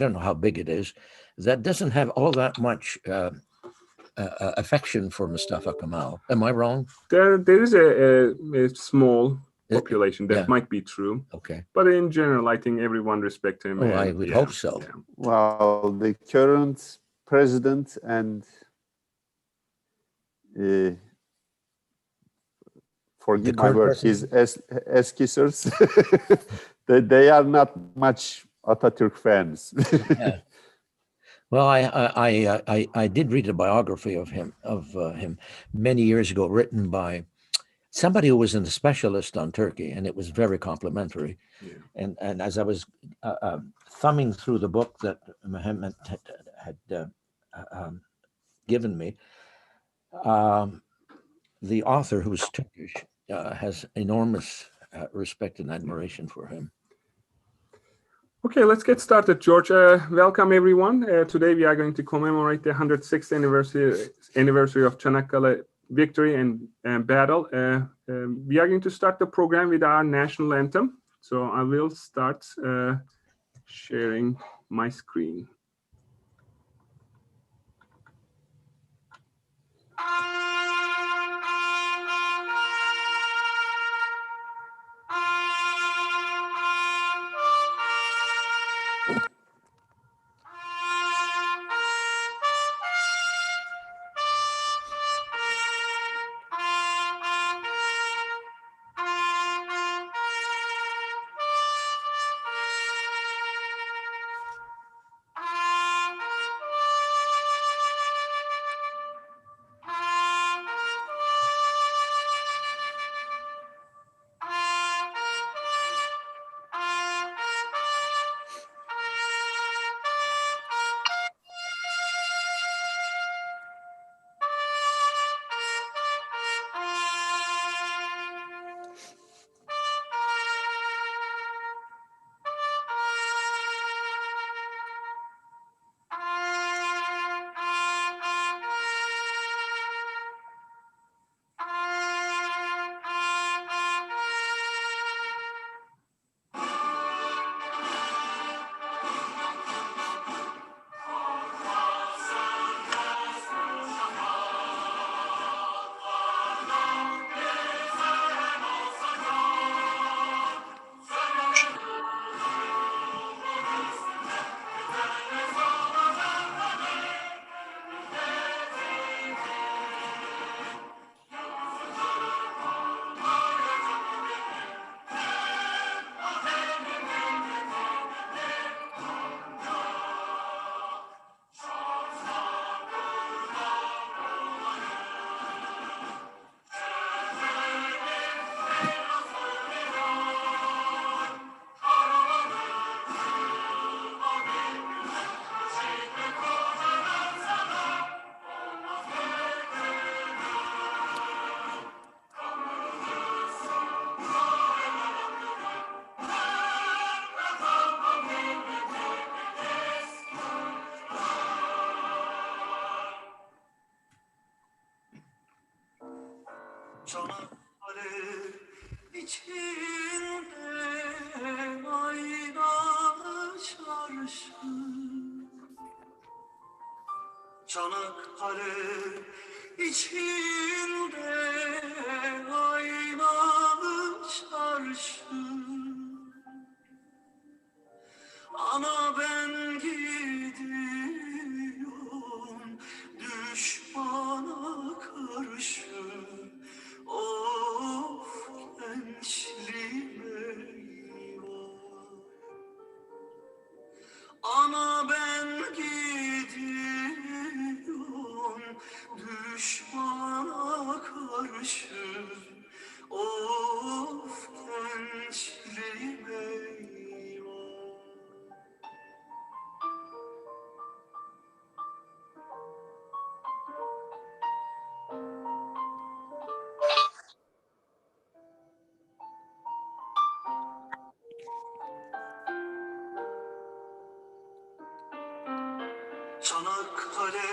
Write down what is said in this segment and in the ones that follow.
don't know how big it is, that doesn't have all that much affection for Mustafa Kemal. Am I wrong? There is a small population that might be true. Okay. But in general, I think everyone respects him. Oh, I would hope so. Yeah. Well, the current president and forgive my word, his eskissers, they are not much Atatürk fans. Yeah. Well, I did read a biography of him many years ago, written by somebody who was a specialist on Turkey, and it was very complimentary. Yeah. And as I was thumbing through the book that Mehmet had given me, the author, who's Turkish, has enormous respect and admiration for him. Okay, let's get started, George. Welcome, everyone. Today we are going to commemorate the 106th anniversary of Çanakkale victory and battle. We are going to start the program with our national anthem. So I will start sharing my screen. Çanakkale içinde aynalı çarşı, Çanakkale içinde aynalı çarşı, ana ben gidiyorum düşmana karşı. Of gençliğim eyvah. Ana ben gidiyorum düşmana karşı. Of gençliğim eyvah. Çanakkale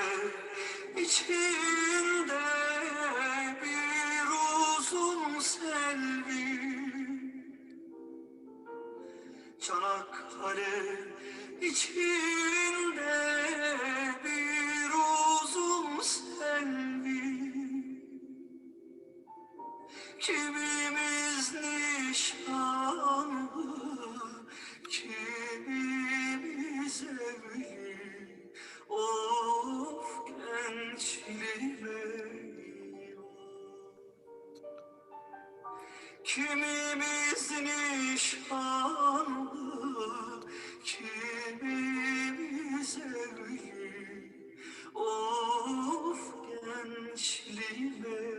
içinde bir uzun selvi, Çanakkale içinde kimimiz nişanlı, kimimiz evli. Of gençliğim eyvah. Kimimiz nişanlı, kimimiz evli. Of gençliğim eyvah.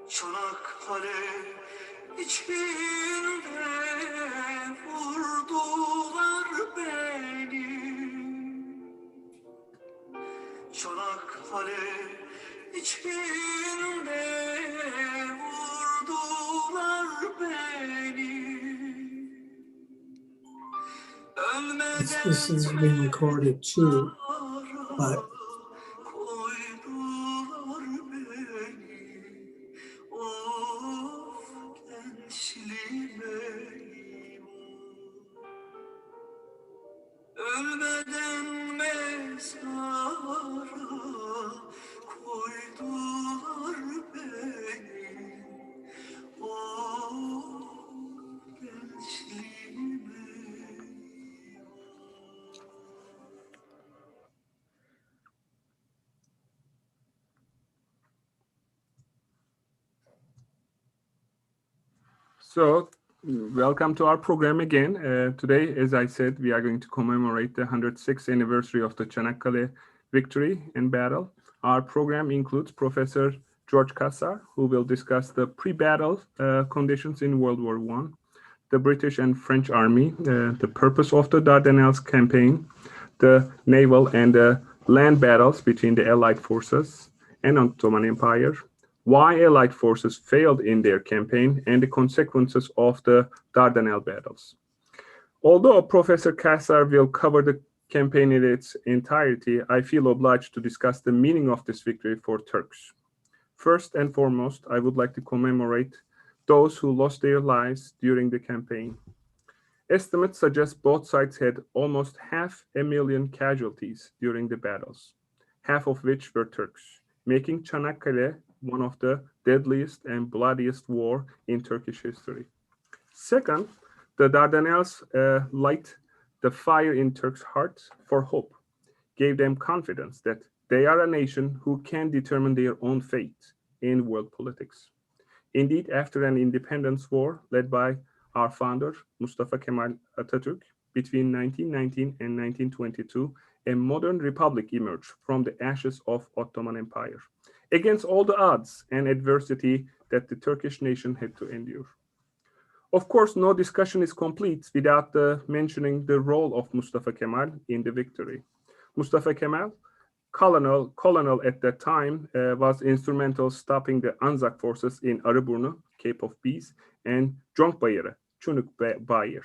Çanakkale içinde vurdular beni. Çanakkale içinde vurdular beni. This is being recorded too, but koydular beni. Of gençliğim eyvah. Ölmeden mezara koydular beni. Of gençliğim eyvah. So, welcome to our program again. Today, as I said, we are going to commemorate the 106th anniversary of the Çanakkale victory and battle. Our program includes Professor George Cassar, who will discuss the pre-battle conditions in World War I, the British and French army, the purpose of the Dardanelles campaign, the naval and land battles between the Allied forces and Ottoman Empire, why Allied forces failed in their campaign, and the consequences of the Dardanelles battles. Although Professor Cassar will cover the campaign in its entirety, I feel obliged to discuss the meaning of this victory for Turks. First and foremost, I would like to commemorate those who lost their lives during the campaign. Estimates suggest both sides had almost 500,000 casualties during the battles, half of which were Turks, making Çanakkale one of the deadliest and bloodiest war in Turkish history. Second, the Dardanelles light the fire in Turks' hearts for hope, gave them confidence that they are a nation who can determine their own fate in world politics. Indeed, after an independence war led by our founder, Mustafa Kemal Atatürk, between 1919 and 1922, a modern republic emerged from the ashes of Ottoman Empire, against all the odds and adversity that the Turkish nation had to endure. Of course, no discussion is complete without mentioning the role of Mustafa Kemal in the victory. Mustafa Kemal, colonel at that time, was instrumental stopping the Anzac forces in Arıburnu, Cape of Peace, and Jonkbayırı, Çunukbayır,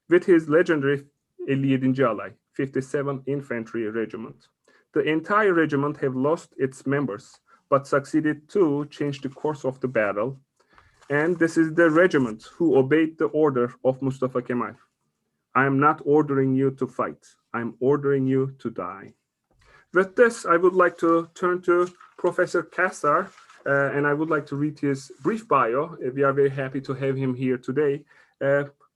with his legendary 57. Alay, 57 Infantry Regiment. The entire regiment have lost its members, but succeeded to change the course of the battle. And this is the regiment who obeyed the order of Mustafa Kemal. I am not ordering you to fight. I'm ordering you to die. With this, I would like to turn to Professor Cassar, and I would like to read his brief bio. We are very happy to have him here today.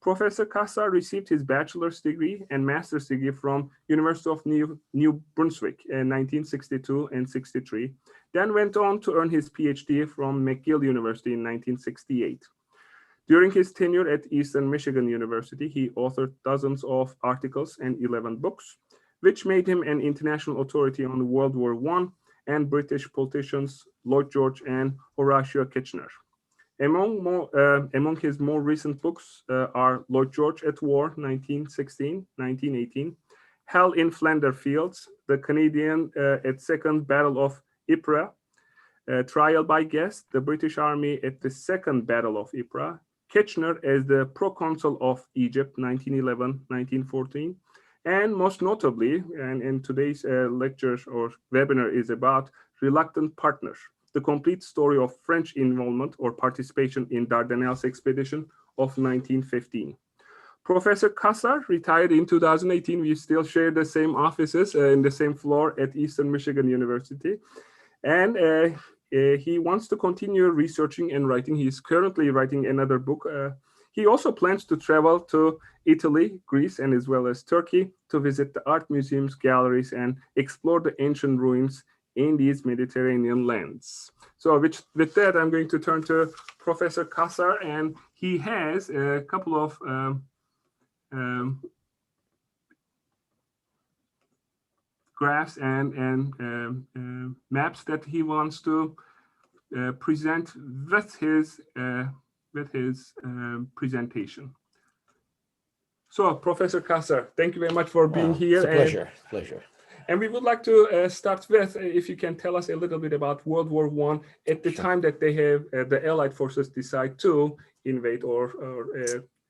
Professor Cassar received his bachelor's degree and master's degree from University of New Brunswick in 1962 and 63, then went on to earn his PhD from McGill University in 1968. During his tenure at Eastern Michigan University, he authored dozens of articles and 11 books, which made him an international authority on World War I and British politicians Lloyd George and Horatio Kitchener. Among his more recent books are Lloyd George at War, 1916-1918, Hell in Flanders Fields, The Canadian at Second Battle of Ypres, Trial by Guest, The British Army at the Second Battle of Ypres, Kitchener as the Proconsul of Egypt, 1911-1914, and most notably, and today's lecture or webinar is about Reluctant Partner, the complete story of French involvement or participation in Dardanelles expedition of 1915. Professor Cassar retired in 2018. We still share the same offices in the same floor at Eastern Michigan University. And he wants to continue researching and writing. He's currently writing another book. He also plans to travel to Italy, Greece, and as well as Turkey to visit the art museums, galleries, and explore the ancient ruins in these Mediterranean lands. So with that, I'm going to turn to Professor Cassar, and he has a couple of graphs and maps that he wants to present with his presentation. So, Professor Cassar, thank you very much for being here. It's a pleasure. Pleasure. And we would like to start with, if you can tell us a little bit about World War I at the time that they have the Allied forces decide to invade or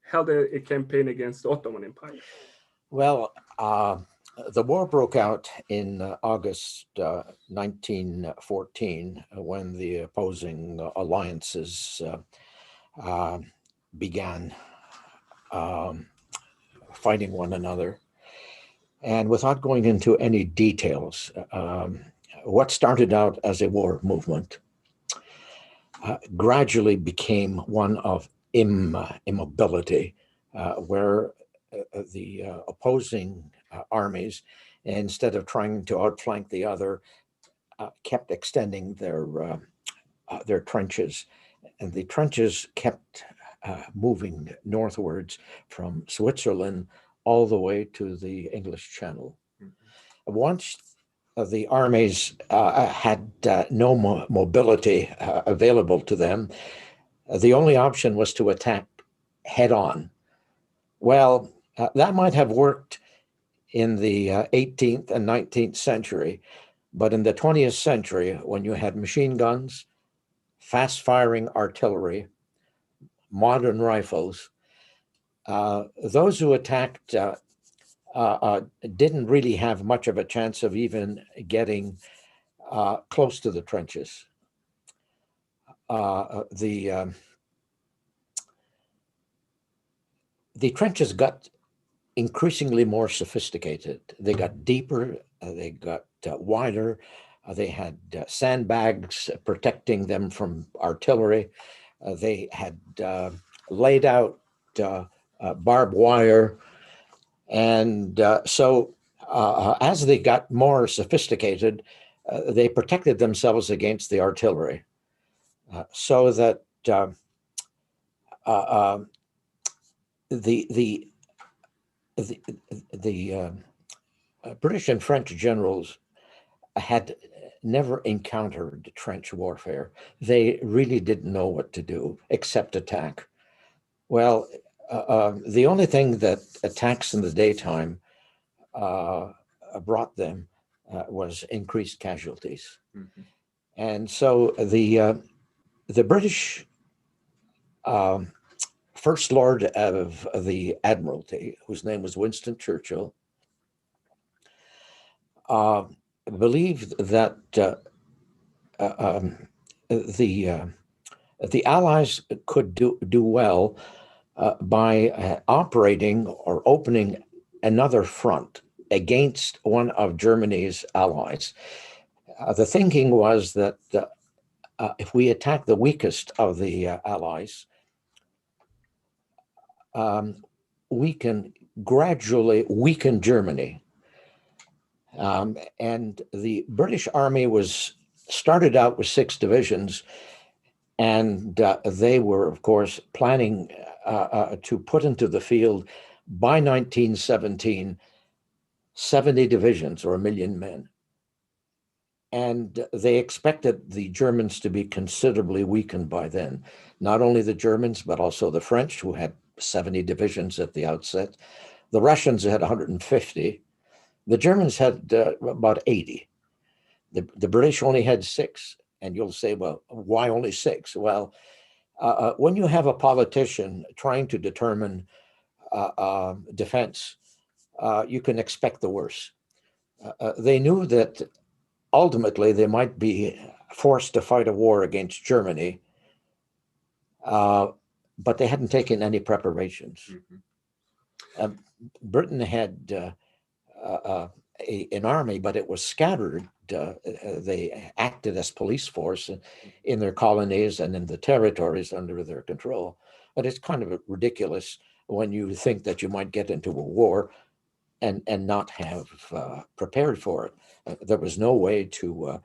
held a campaign against the Ottoman Empire. Well, the war broke out in August 1914 when the opposing alliances began fighting one another. And without going into any details, what started out as a war movement gradually became one of immobility, where the opposing armies, instead of trying to outflank the other, kept extending their trenches, and the trenches kept moving northwards from Switzerland all the way to the English Channel. Once the armies had no mobility available to them, the only option was to attack head on. Well, that might have worked in the 18th and 19th century, but in the 20th century, when you had machine guns, fast-firing artillery, modern rifles, those who attacked didn't really have much of a chance of even getting close to the trenches. The trenches got increasingly more sophisticated. They got deeper, they got wider, they had sandbags protecting them from artillery. They had laid out barbed wire. And so as they got more sophisticated, they protected themselves against the artillery, so that the British and French generals had never encountered trench warfare. They really didn't know what to do except attack. Well, the only thing that attacks in the daytime brought them was increased casualties. Mm-hmm. And so the British First Lord of the Admiralty, whose name was Winston Churchill, believed that the Allies could do well by operating or opening another front against one of Germany's allies. The thinking was that if we attack the weakest of the allies, we can gradually weaken Germany. And the British Army started out with 6 divisions, and they were, of course, planning to put into the field by 1917 70 divisions or 1 million men. And they expected the Germans to be considerably weakened by then. Not only the Germans, but also the French, who had 70 divisions at the outset. The Russians had 150. The Germans had about 80. The British only had 6. And you'll say, well, why only 6? Well, when you have a politician trying to determine defense, you can expect the worst. They knew that ultimately they might be forced to fight a war against Germany, but they hadn't taken any preparations. Britain had an army, but it was scattered. They acted as police force in their colonies and in the territories under their control. But it's kind of ridiculous when you think that you might get into a war and not have prepared for it. There was no way to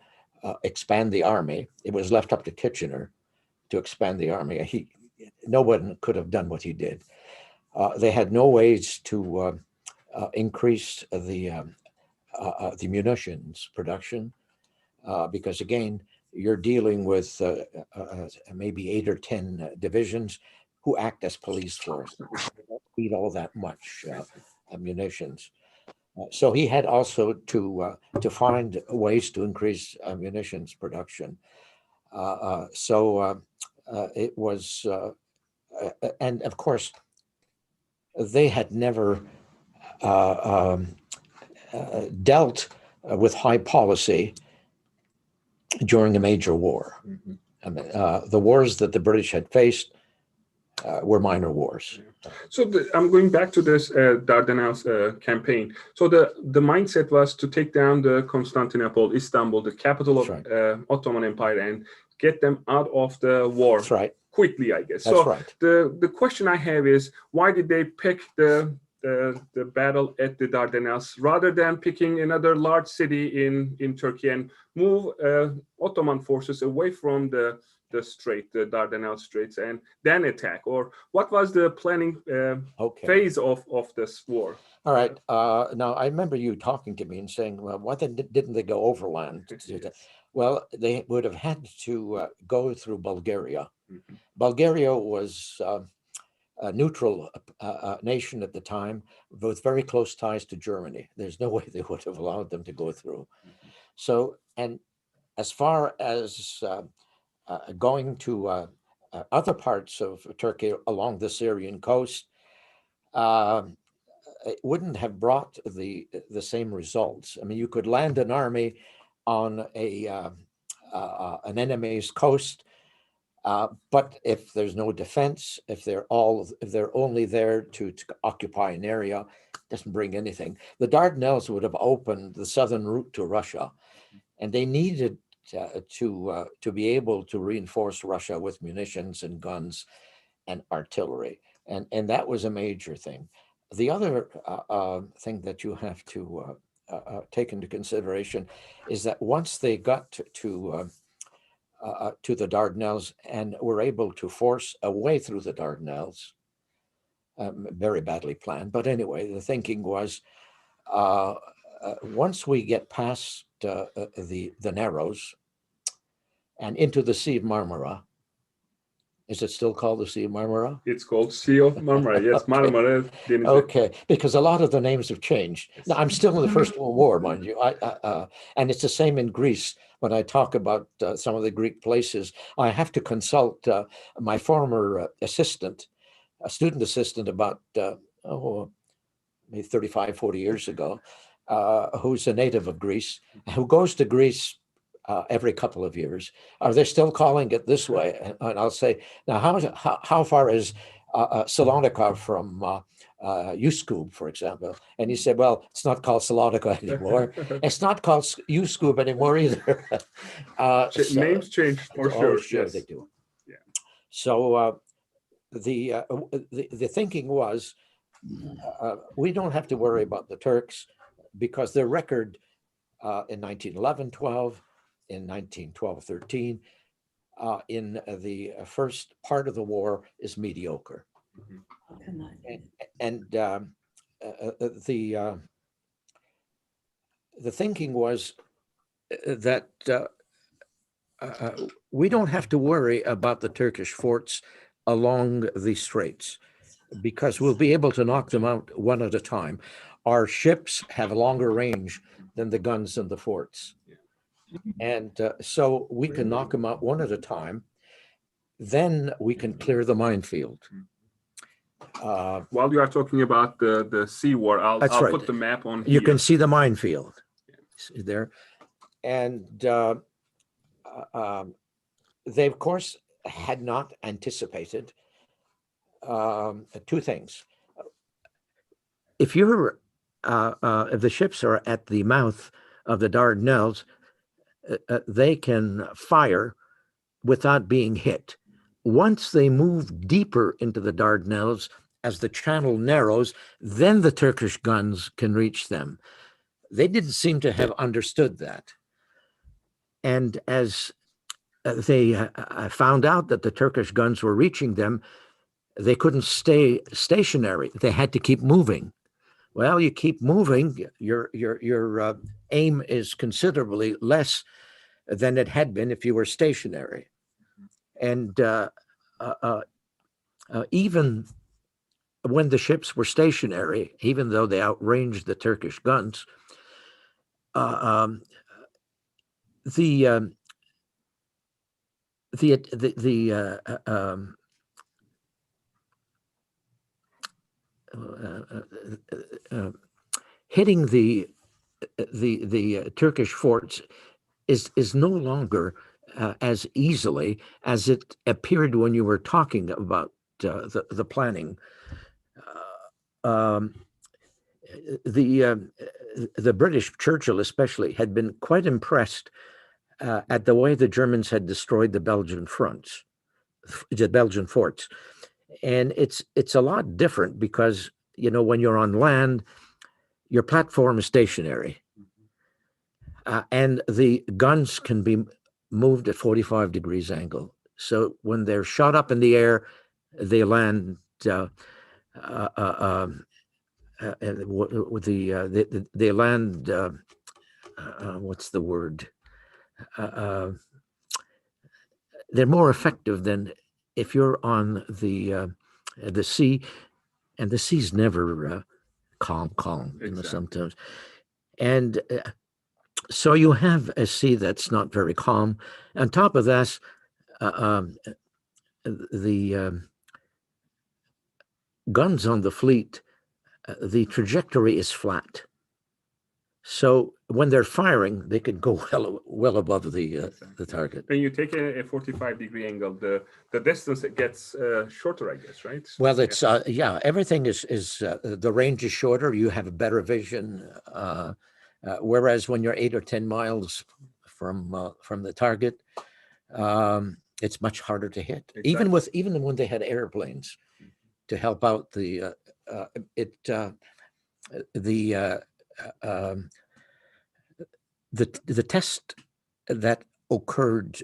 expand the army. It was left up to Kitchener to expand the army. No one could have done what he did. They had no ways to increase the munitions production because, again, you're dealing with maybe 8 or 10 divisions who act as police force. They don't need all that much munitions. So he had also to find ways to increase munitions production. It was, and of course, they had never dealt with high policy during a major war. I mean, the wars that the British had faced were minor wars. So I'm going back to this Dardanelles campaign. So the mindset was to take down the Constantinople, Istanbul, the capital of Ottoman Empire, and get them out of the war. That's right. Quickly, I guess. That's so right. The question I have is, why did they pick the battle at the Dardanelles rather than picking another large city in Turkey and move Ottoman forces away from the strait, the Dardanelles Straits, and then attack? Or what was the planning phase of this war? All right. Now, I remember you talking to me and saying, well, why didn't they go overland? Yes. Well, they would have had to go through Bulgaria. Bulgaria was a neutral nation at the time with very close ties to Germany. There's no way they would have allowed them to go through. So, and as far as going to other parts of Turkey along the Syrian coast, it wouldn't have brought the same results. I mean, you could land an army on an enemy's coast, but if there's no defense, if they're only there to occupy an area, it doesn't bring anything. The Dardanelles would have opened the southern route to Russia, and they needed to be able to reinforce Russia with munitions and guns and artillery, and that was a major thing. The other thing that you have to take into consideration is that once they got to the Dardanelles and were able to force a way through the Dardanelles, very badly planned. But anyway, the thinking was once we get past the Narrows and into the Sea of Marmara. Is it still called the Sea of Marmara? It's called Sea of Marmara. Yes, Okay. Marmara. Okay, because a lot of the names have changed. Now, I'm still in the First World War, mind you. And it's the same in Greece. When I talk about some of the Greek places, I have to consult my former assistant, a student assistant about, maybe 35, 40 years ago, who's a native of Greece, who goes to Greece every couple of years. Are they still calling it this way? And I'll say, now, how far is Salonika from Uskub, for example? And he said, well, it's not called Salonika anymore. It's not called Uskub anymore either. Names change for sure. Sure, Yes. they do. Yeah. So the thinking was, we don't have to worry about the Turks because their record in 1911-12, in 1912-13, in the first part of the war is mediocre. And the thinking was that we don't have to worry about the Turkish forts along the straits because we'll be able to knock them out one at a time. Our ships have a longer range than the guns in the forts. And so we can knock them out one at a time. Then we can clear the minefield. While you are talking about the sea war, I'll That's right. put the map on here. You can see the minefield. See there. And they, of course, had not anticipated two things. If if the ships are at the mouth of the Dardanelles, they can fire without being hit. Once they move deeper into the Dardanelles, as the channel narrows, then the Turkish guns can reach them. They didn't seem to have understood that. And as they found out that the Turkish guns were reaching them, they couldn't stay stationary. They had to keep moving. Well, you keep moving, your aim is considerably less than it had been if you were stationary. And even when the ships were stationary, even though they outranged the Turkish guns, hitting the Turkish forts is no longer as easily as it appeared when you were talking about the planning. The British, Churchill especially, had been quite impressed at the way the Germans had destroyed the Belgian forts. And it's a lot different because, when you're on land, your platform is stationary. And the guns can be moved at 45 degrees angle. So when they're shot up in the air, they land they land. What's the word? They're more effective than if you're on the sea, and the sea's never calm, Exactly. sometimes. And so you have a sea that's not very calm. On top of that, the guns on the fleet, the trajectory is flat. So when they're firing, they could go well above the target. When you take a 45-degree angle, the distance it gets shorter, I guess, right? Well, it's everything is the range is shorter. You have a better vision. Whereas when you're 8 or 10 miles from the target, it's much harder to hit. Exactly. Even when they had airplanes to help out the test that occurred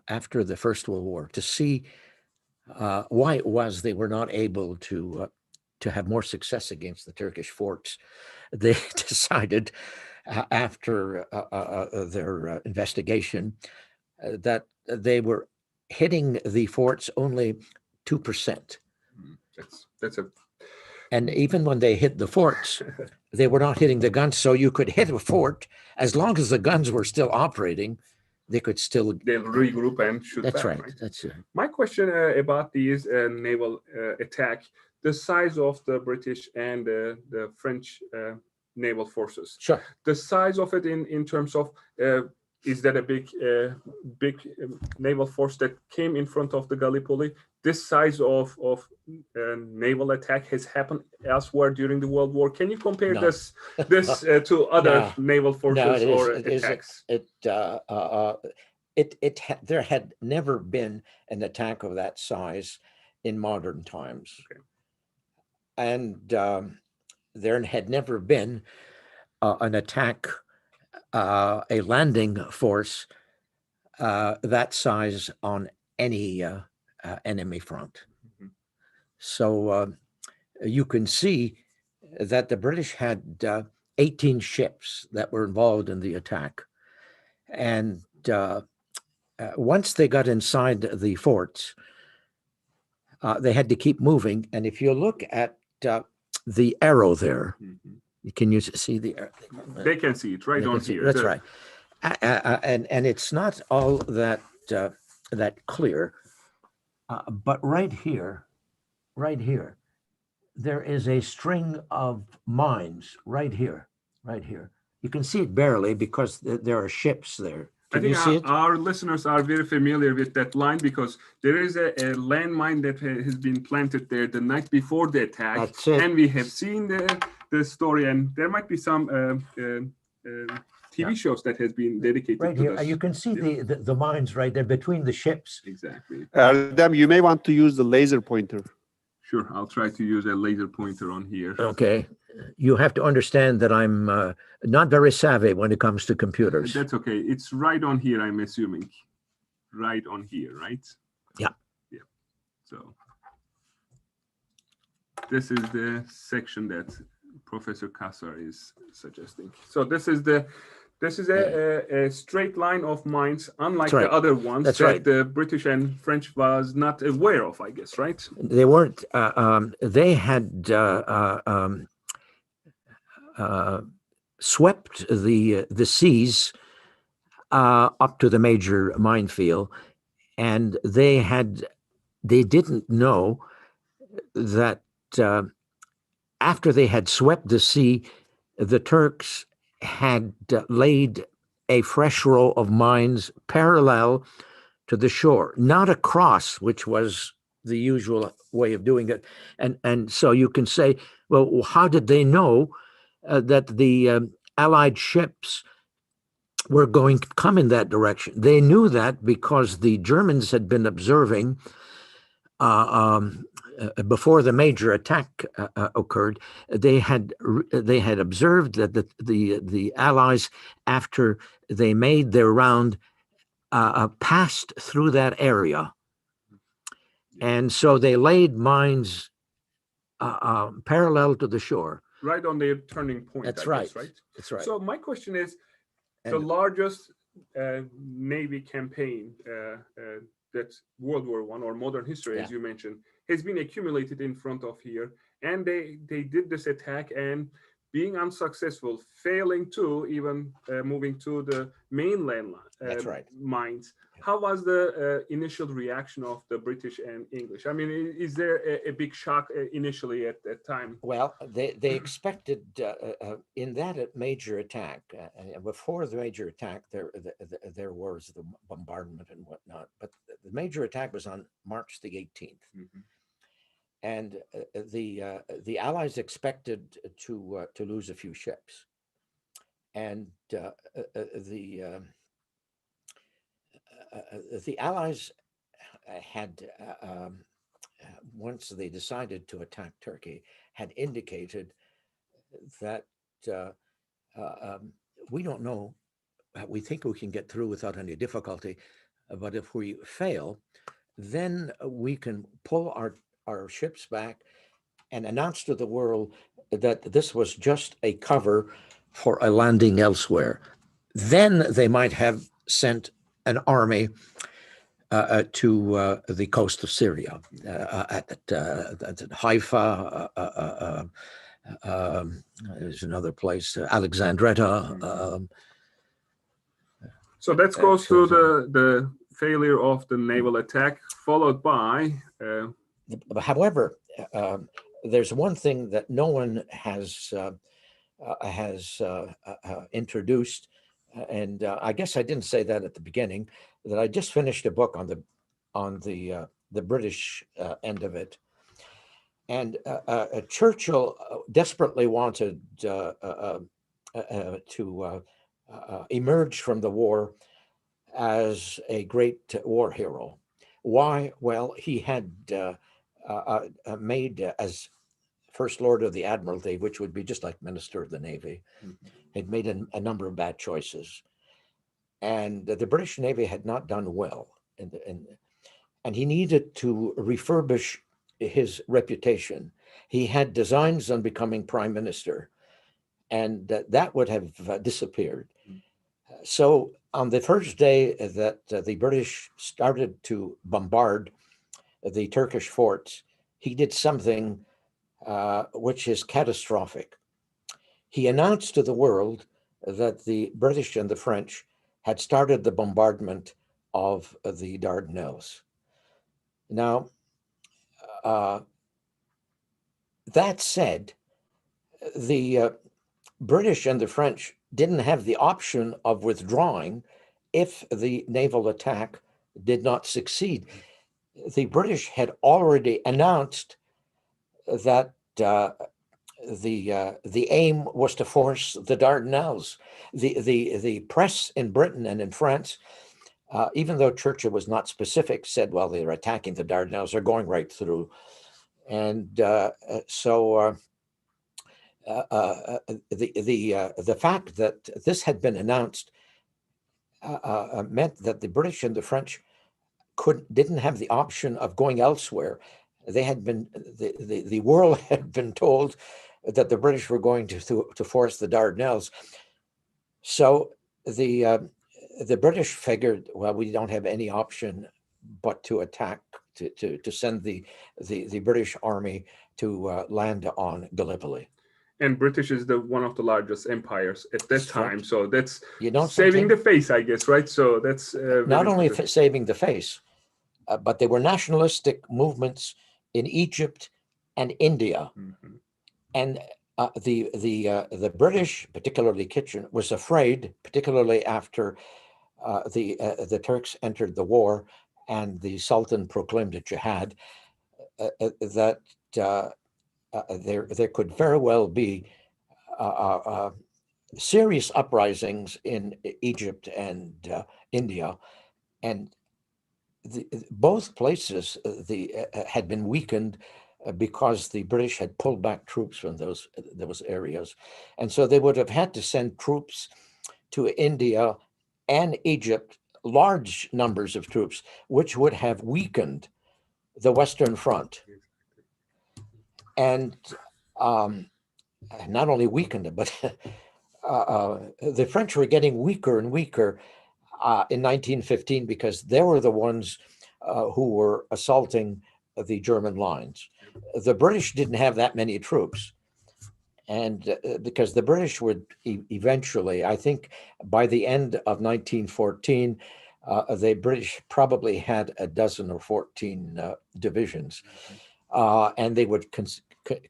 after the First World War to see why it was they were not able to have more success against the Turkish forts. They decided after their investigation that they were hitting the forts only 2%. That's a. And even when they hit the forts, they were not hitting the guns. So you could hit a fort as long as the guns were still operating. They could still. They'll regroup and shoot That's back, right. That's right. My question about these naval attack, the size of the British and the French naval forces. Sure. The size of it in terms of is that a big naval force that came in front of the Gallipoli? This size of naval attack has happened elsewhere during the World War. Can you compare this to other naval forces or attacks? There had never been an attack of that size in modern times. Okay. And there had never been an attack, a landing force that size on any enemy front. Mm-hmm. So you can see that the British had 18 ships that were involved in the attack. And once they got inside the forts, they had to keep moving. And if you look at the arrow there, can you see the arrow? They can see it right on here. That's right. And it's not all that clear. But right here, there is a string of mines right here. You can see it barely because there are ships there. I Can you think see it? our listeners are very familiar with that line because there is a landmine that has been planted there the night before the attack. That's it. And we have seen the story, and there might be some TV shows that has been dedicated Right to here. this. You can see the mines right there between the ships. Exactly. Erdem, you may want to use the laser pointer. Sure, I'll try to use a laser pointer on here. Okay. You have to understand that I'm not very savvy when it comes to computers. That's okay. It's right on here, I'm assuming. Right on here, right? Yeah. Yeah. So this is the section that Professor Cassar is suggesting. So this is a straight line of mines, unlike That's right. the other ones That's that right. the British and French was not aware of, I guess, right? They weren't. They had swept the seas up to the major minefield, and they didn't know that after they had swept the sea, the Turks had laid a fresh row of mines parallel to the shore, not across, which was the usual way of doing it. And so you can say, well, how did they know that the Allied ships were going to come in that direction? They knew that because the Germans had been observing before the major attack occurred. They had observed that the Allies, after they made their round, passed through that area, and so they laid mines parallel to the shore. Right on their turning point. That's I right. guess, right? That's right. So my question is, the And- largest Navy campaign that World War I or modern history, as Yeah. you mentioned, has been accumulated in front of here. And they did this attack and being unsuccessful, failing to even moving to the mainland That's right. mines. How was the initial reaction of the British and English? I mean, is there a big shock initially at that time? Well, they expected in that major attack, before the major attack, there was the bombardment and whatnot, but the major attack was on March the 18th. Mhm. And the Allies expected to lose a few ships, and the Allies had once they decided to attack Turkey, had indicated that we don't know. We think we can get through without any difficulty, but if we fail, then we can pull our ships back and announce to the world that this was just a cover for a landing elsewhere. Then they might have sent an army to the coast of Syria, at Haifa. There's another place, Alexandretta. So that goes to the failure of the naval attack, followed by. However, there's one thing that no one has introduced, and I guess I didn't say that at the beginning, that I just finished a book on the British end of it, and Churchill desperately wanted to emerge from the war as a great war hero. Why? Well, he had made as First Lord of the Admiralty, which would be just like Minister of the Navy, had made a number of bad choices. And the British Navy had not done well. And he needed to refurbish his reputation. He had designs on becoming prime minister, and that would have disappeared. So on the first day that the British started to bombard the Turkish forts, he did something which is catastrophic. He announced to the world that the British and the French had started the bombardment of the Dardanelles. Now, that said, the British and the French didn't have the option of withdrawing if the naval attack did not succeed. The British had already announced that the aim was to force the Dardanelles. The press in Britain and in France, even though Churchill was not specific, said, well, they're attacking the Dardanelles, they're going right through. And so the fact that this had been announced meant that the British and the French didn't have the option of going elsewhere. They had been the world had been told that the British were going to force the Dardanelles. So the British figured, well, we don't have any option but to attack, to send the British army to land on Gallipoli. And British is one of the largest empires at that time, so that's saving saving the face, I guess, right? So that's not only saving the face, but they were nationalistic movements in Egypt and India, and the British, particularly Kitchener, was afraid, particularly after the Turks entered the war and the Sultan proclaimed a jihad, that there could very well be serious uprisings in Egypt and India, and both places had been weakened because the British had pulled back troops from those areas, and so they would have had to send troops to India and Egypt, large numbers of troops, which would have weakened the Western Front. And not only weakened it, but the French were getting weaker and weaker in 1915 because they were the ones who were assaulting the German lines. The British didn't have that many troops. And because the British would eventually, I think by the end of 1914, the British probably had a dozen or 14 divisions. And they would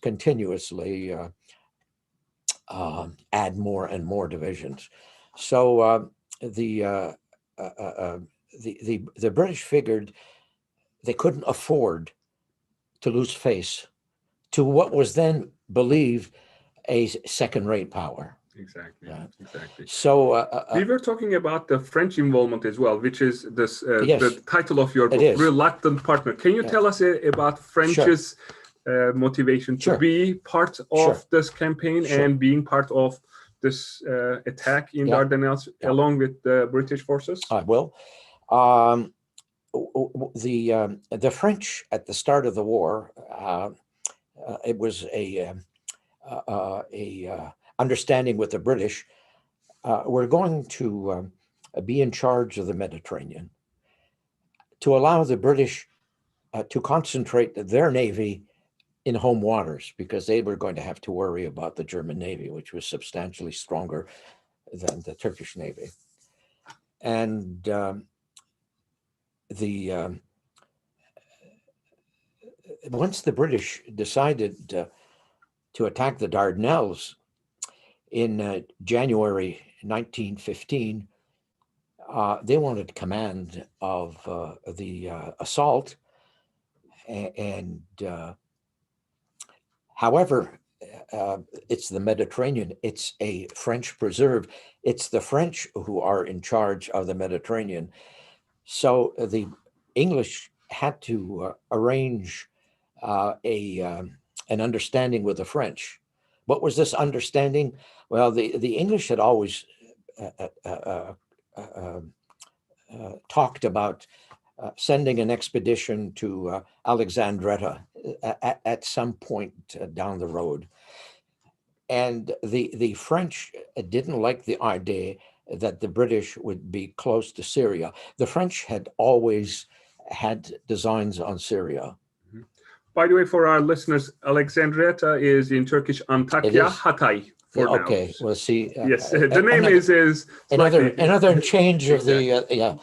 continuously add more and more divisions. So the British figured they couldn't afford to lose face to what was then believed a second-rate power. Exactly. Yeah. Exactly. So we were talking about the French involvement as well, which is this yes, the title of your book, Reluctant Partner. Can you tell us about French's motivation to be part of this campaign and being part of this attack in Dardanelles along with the British forces? I will. The French at the start of the war, it was a understanding with the British. We're going to be in charge of the Mediterranean to allow the British to concentrate their navy in home waters, because they were going to have to worry about the German Navy, which was substantially stronger than the Turkish Navy. And once the British decided to attack the Dardanelles in January 1915, they wanted command of the assault. And however, it's the Mediterranean, it's a French preserve. It's the French who are in charge of the Mediterranean. So the English had to arrange an understanding with the French. What was this understanding? Well, the English had always talked about sending an expedition to Alexandretta at some point down the road. And the French didn't like the idea that the British would be close to Syria. The French had always had designs on Syria. By the way, for our listeners, Alexandretta is in Turkish Antakya, Hatay. Okay, well, see. Yes, the name is another change of the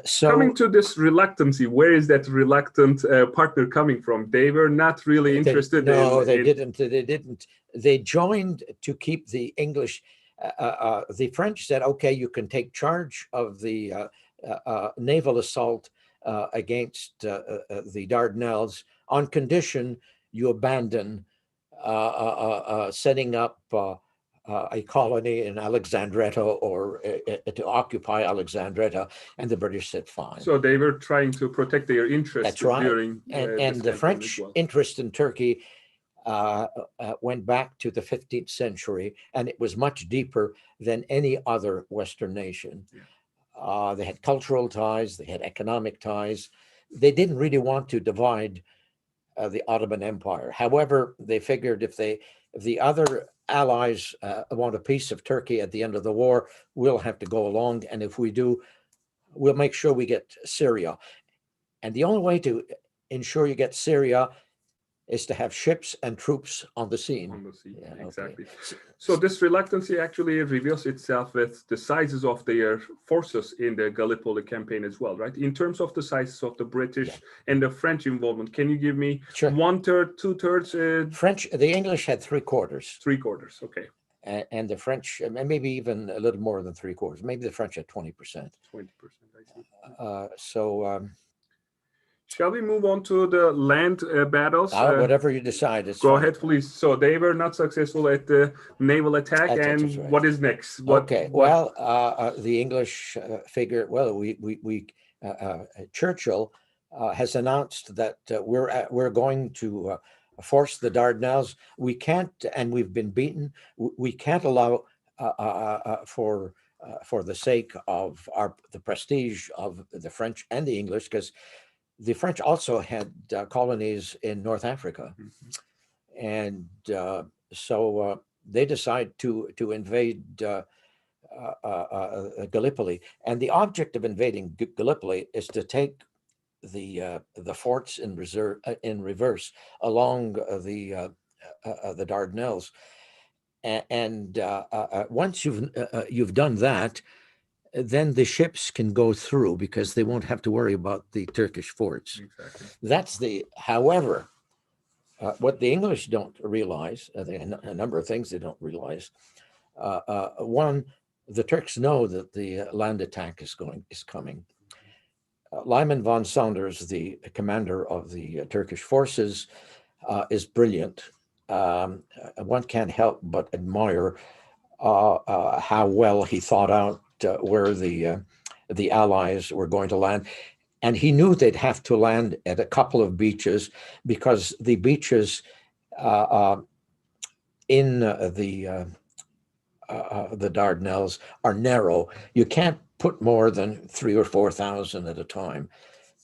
So Coming to this reluctancy, where is that reluctant partner coming from? They were not really interested. they didn't. They didn't. They joined to keep the English. The French said, "Okay, you can take charge of the naval assault against the Dardanelles on condition you abandon setting up a colony in Alexandretta or to occupy Alexandretta." And the British said, "Fine." So they were trying to protect their interests. That's right. During And this the campaign French as well. interest in Turkey went back to the 15th century, and it was much deeper than any other Western nation. Yeah. They had cultural ties, they had economic ties. They didn't really want to divide the Ottoman Empire. However, they figured if the other allies want a piece of Turkey at the end of the war, we'll have to go along. And if we do, we'll make sure we get Syria. And the only way to ensure you get Syria is to have ships and troops on the scene. On the sea, Yeah, exactly. okay. So this reluctancy actually reveals itself with the sizes of their forces in the Gallipoli campaign as well, right? In terms of the sizes of the British and the French involvement, can you give me Sure. 1/3, 2/3? The English had 3/4. 3/4, okay. And the French, maybe even a little more than 3/4. Maybe the French had 20%. 20%, I see. So Shall we move on to the land battles? whatever you decide. Go fine. ahead, please. So they were not successful at the naval attack, That's and right. what is next? Well, the English figure. Well, Churchill has announced that we're going to force the Dardanelles. We can't, and we've been beaten. We can't allow for the sake of the prestige of the French and the English, because the French also had colonies in North Africa, and so they decide to invade Gallipoli. And the object of invading Gallipoli is to take the forts in reverse along the Dardanelles. And once you've done that, then the ships can go through because they won't have to worry about the Turkish forts. Exactly. However, what the English don't realize, a number of things they don't realize. One, the Turks know that the land attack is coming. Lyman von Saunders, the commander of the Turkish forces, is brilliant. One can't help but admire how well he thought out where the Allies were going to land. And he knew they'd have to land at a couple of beaches because the beaches in the Dardanelles are narrow. You can't put more than 3,000 or 4,000 at a time.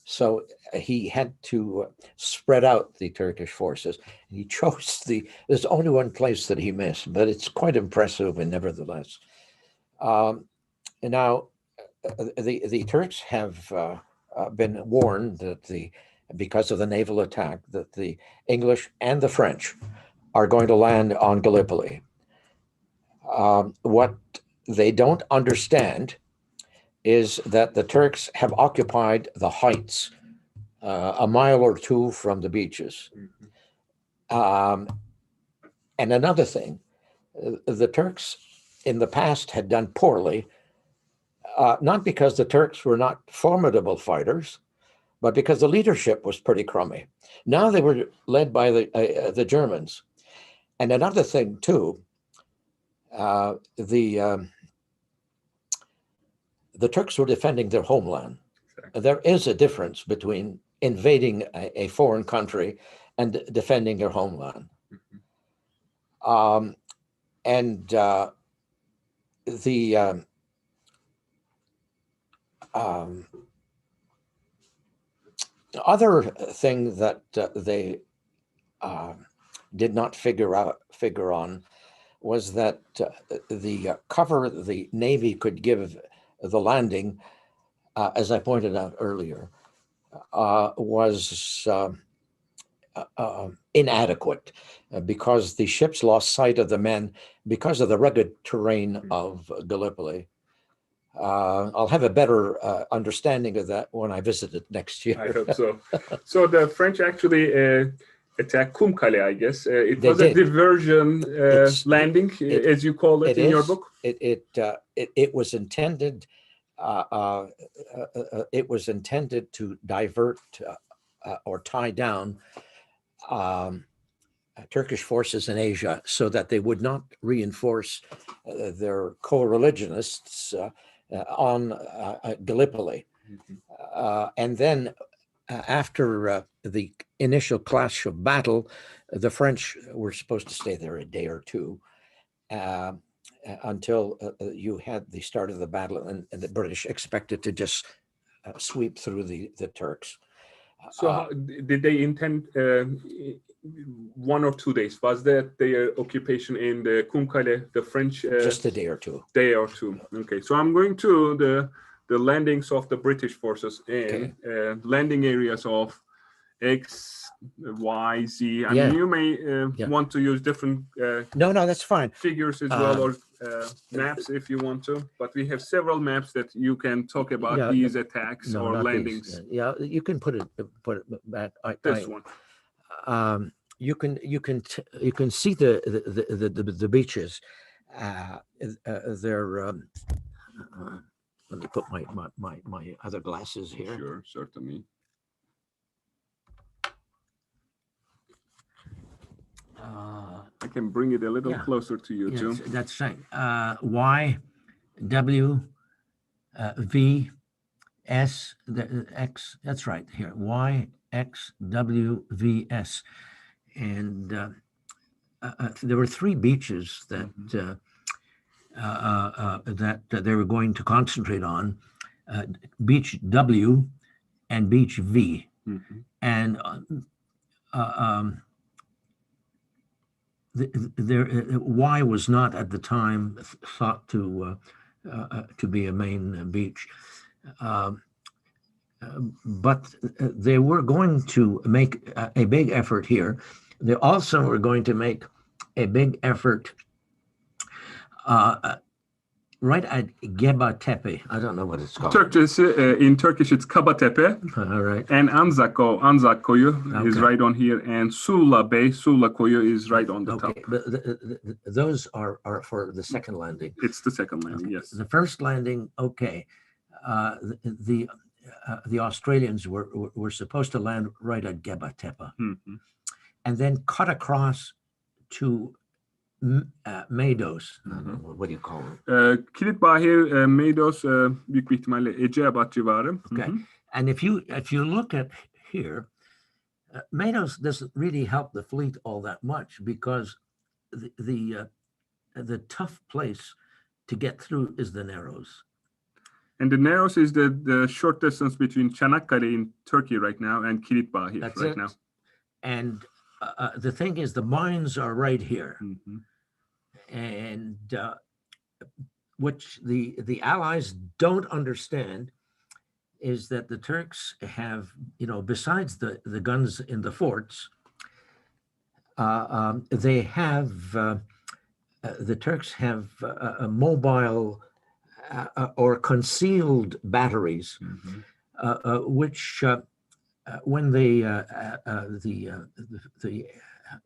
So he had to spread out the Turkish forces. He chose there's only one place that he missed, but it's quite impressive, and nevertheless. And now the Turks have been warned that because of the naval attack, that the English and the French are going to land on Gallipoli. What they don't understand is that the Turks have occupied the heights a mile or two from the beaches. And another thing, the Turks in the past had done poorly, not because the Turks were not formidable fighters, but because the leadership was pretty crummy. Now they were led by the Germans. And another thing too, the Turks were defending their homeland. Exactly. There is a difference between invading a foreign country and defending your homeland. And the other thing that they did not figure on was that the cover the Navy could give the landing, as I pointed out earlier, was inadequate because the ships lost sight of the men because of the rugged terrain of Gallipoli. I'll have a better understanding of that when I visit it next year. I hope so. So the French actually attacked Kumkale, I guess. It They was a did. diversion landing, as you call it in your book. It was intended. It was intended to divert or tie down Turkish forces in Asia so that they would not reinforce their co-religionists on Gallipoli. And then after the initial clash of battle, the French were supposed to stay there a day or two until you had the start of the battle, and the British expected to just sweep through the Turks. So did they intend 1 or 2 days? Was that their occupation in the Kumkale, the French? Just a day or two. Day or two. Okay, so I'm going to the landings of the British forces in landing areas of X, Y, Z. I mean, you may want to use different no, that's fine. Figures as well, or maps if you want to. But we have several maps that you can talk about these attacks or landings. Yeah, you can put it back. This one. You can see the beaches. They're. Let me put my other glasses here. Sure, certainly. I can bring it a little closer to you too. That's right. Y, W, V, S, X. That's right here. Y, X, W, V, S, and there were 3 beaches that that they were going to concentrate on: Beach W and Beach V, and Y was not at the time thought to be a main beach, but they were going to make a big effort here. They also were going to make a big effort right at Geba Tepe. I don't know what it's called. In Turkish, it's Kabatepe. All right. And Anzak Koyu is right on here, and Sula Bay, Sula Koyu is right on the top. But those are for the second landing. It's the second landing, yes. The first landing, the Australians were supposed to land right at Geba Tepe, and then cut across to Meidos. What do you call it? Kilitbahir, Meidos, büyük bir ihtimalle Eceabat civarı. Okay. And if you look at here, Meidos doesn't really help the fleet all that much, because the tough place to get through is the Narrows. And the Narrows is the short distance between Çanakkale in Turkey right now and Kilitbahir right now. And the thing is, the mines are right here. And which the Allies don't understand is that the Turks have, besides the guns in the forts, they have, the Turks have mobile or concealed batteries, which when the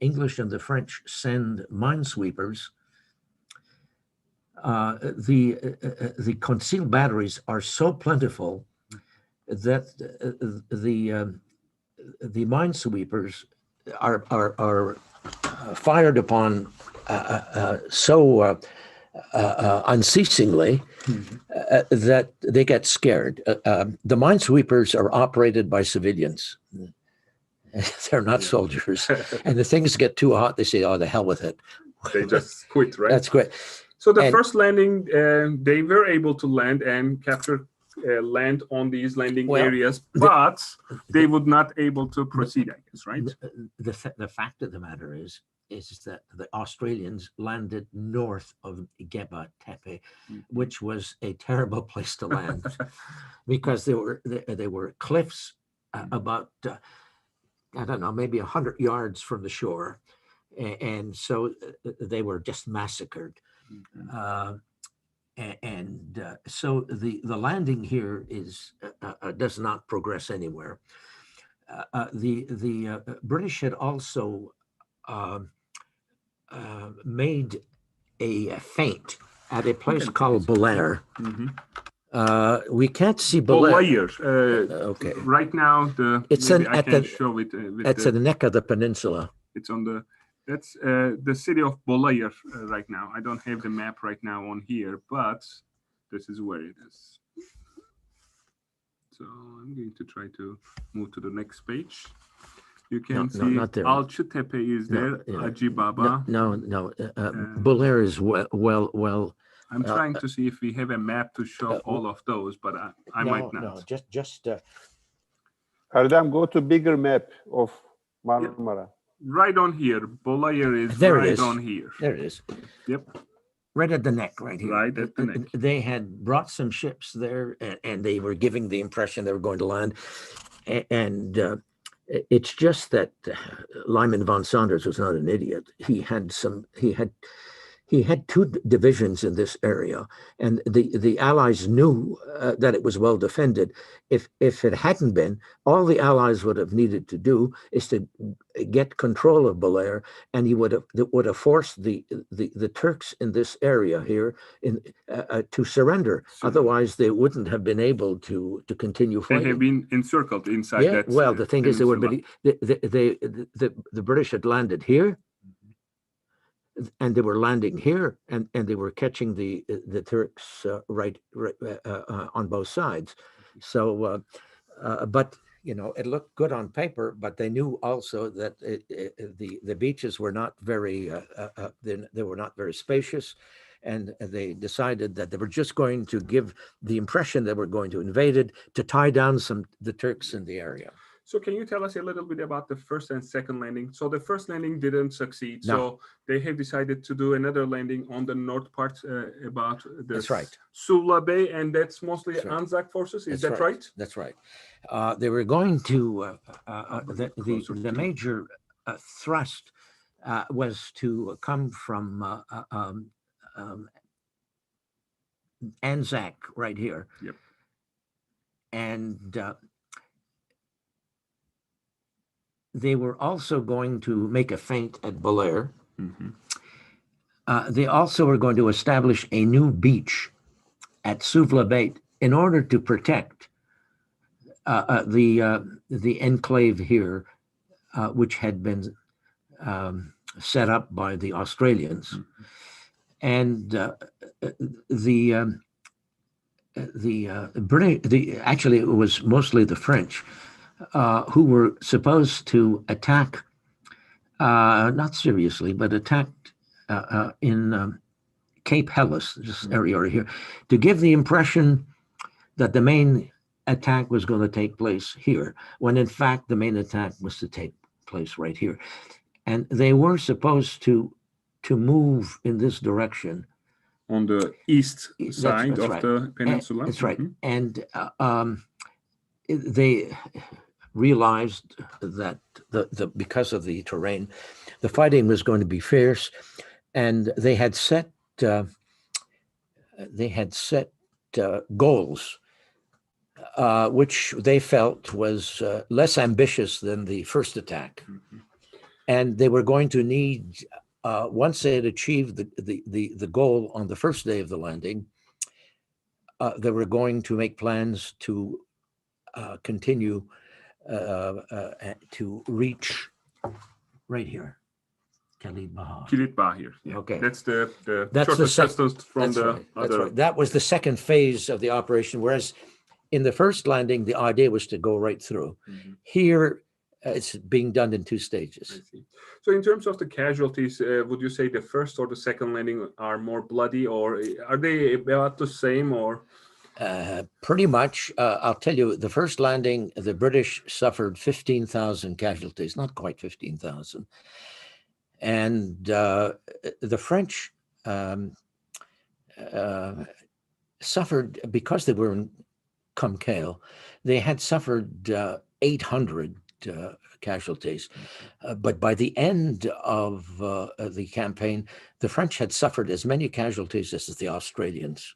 English and the French send minesweepers, the concealed batteries are so plentiful that the minesweepers are fired upon so unceasingly that they get scared. The minesweepers are operated by civilians. They're not soldiers. And the things get too hot, they say, "Oh, the hell with it." They just quit, right? That's great. So the first landing, they were able to land and capture land on these landing areas, but they would not able to proceed, I guess, right? The fact of the matter is that the Australians landed north of Geba Tepe, which was a terrible place to land, because there were cliffs about I don't know, maybe 100 yards from the shore, and so they were just massacred. So the landing here is does not progress anywhere. The British had also made a feint at a place called Belair. We can't see Belair. Bolair. Okay. Right now, It's maybe an- I at can the- show it. With It's at the neck of the peninsula. It's on that's the city of Bolair right now. I don't have the map right now on here, but this is where it is. So I'm going to try to move to the next page. You can see not there. Alçıtepe is there, yeah. Hacı Baba. No. Belair is well. I'm trying to see if we have a map to show all of those, but I might not. No, just Erdem, go to bigger map of Marmara. Right on here, Bolair is There it right is. on here. there it is. Yep. Right at the neck, right here. Right at the neck. They had brought some ships there, and they were giving the impression they were going to land. And it's just that Lyman von Saunders was not an idiot. He had two divisions in this area, and the Allies knew that it was well defended. If it hadn't been, all the Allies would have needed to do is to get control of Belair, and he would have forced the Turks in this area here to surrender. Otherwise, they wouldn't have been able to continue They fighting. have been encircled inside Yeah, that. well, the thing is, they were peninsula. the British had landed here, and they were landing here, and they were catching the Turks right on both sides. So, but it looked good on paper, but they knew also that the beaches were not very they were not very spacious, and they decided that they were just going to give the impression they were going to invade it to tie down the Turks in the area. So can you tell us a little bit about the first and second landing? So the first landing didn't succeed. No. So they have decided to do another landing on the north part about the That's right. Suvla Bay, and that's mostly That's right. Anzac forces. Is That's that right? That's right. They were going to bit closer to the you. major thrust was to come from Anzac right here. Yep. And they were also going to make a feint at Belair. Mhm. They also were going to establish a new beach at Suvla Bay in order to protect the enclave here, which had been set up by the Australians. And actually it was mostly the French who were supposed to attack, not seriously, but attacked in Cape Helles, this area right here, to give the impression that the main attack was going to take place here, when in fact the main attack was to take place right here. And they were supposed to move in this direction. On the east That's side of right. the peninsula. That's right. Mhm. And they realized that because of the terrain, the fighting was going to be fierce, and they had set goals, which they felt was less ambitious than the first attack, and they were going to need. Once they had achieved the goal on the first day of the landing, they were going to make plans to continue to reach right here, Kilit Bahar. Kilit Bahir. Yeah. Okay. That's the That's the shortest distance from That's the right. That's other. right. That was the second phase of the operation, whereas in the first landing, the idea was to go right through. Mhm. Here, it's being done in two I stages. see. So in terms of the casualties, would you say the first or the second landing are more bloody, or are they about the same, or? Pretty much, I'll tell you, the first landing, the British suffered 15,000 casualties, not quite 15,000. And the French suffered, because they were in Comcale, they had suffered 800 casualties. But by the end of the campaign, the French had suffered as many casualties as the Australians.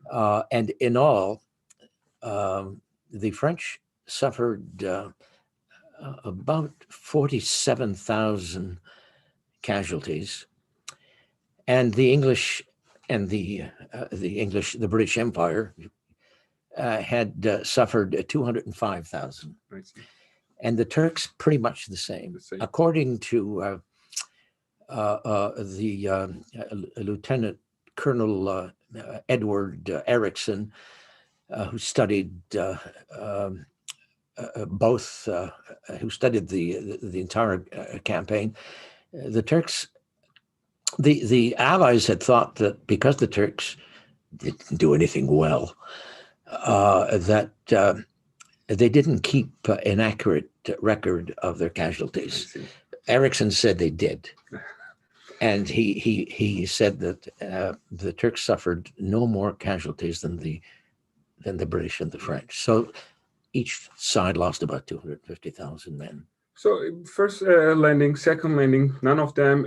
And in all, the French suffered about 47,000 casualties, and the English and the British Empire had suffered 205,000, I see. and the Turks pretty much the same. The same. According to Lieutenant Colonel Edward Erickson, who studied both, who studied the entire campaign, the Turks, the Allies had thought that because the Turks didn't do anything well, that they didn't keep an accurate record of their I casualties. see. Erickson said they did. And he said that the Turks suffered no more casualties than the British and the French. So each side lost about 250,000 men. So first landing, second landing, none of them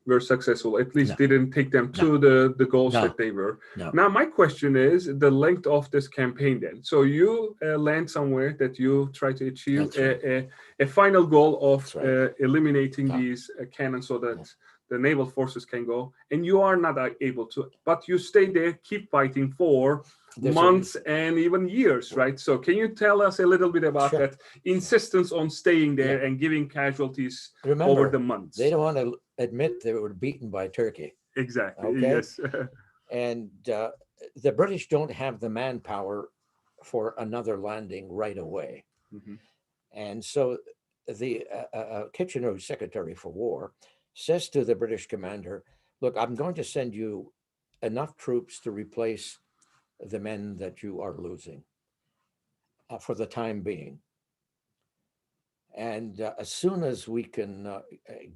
were successful. At least No. didn't take them to the goals No. that they were. No. Now my question is the length of this campaign then. So you land somewhere that you try to achieve That's a final goal of That's right. eliminating Yeah. these cannons so that the naval forces can go, and you are not able to, but you stay there, keep fighting for months and even years, right? So can you tell us a little bit about Sure. that insistence on staying there and giving casualties Remember, over the months? they don't want to admit they were beaten by Turkey. Exactly. Okay. Yes. And the British don't have the manpower for another landing right away. Mhm. And so the Kitchener, who's Secretary for War, says to the British commander, look, I'm going to send you enough troops to replace the men that you are losing for the time being. And as soon as we can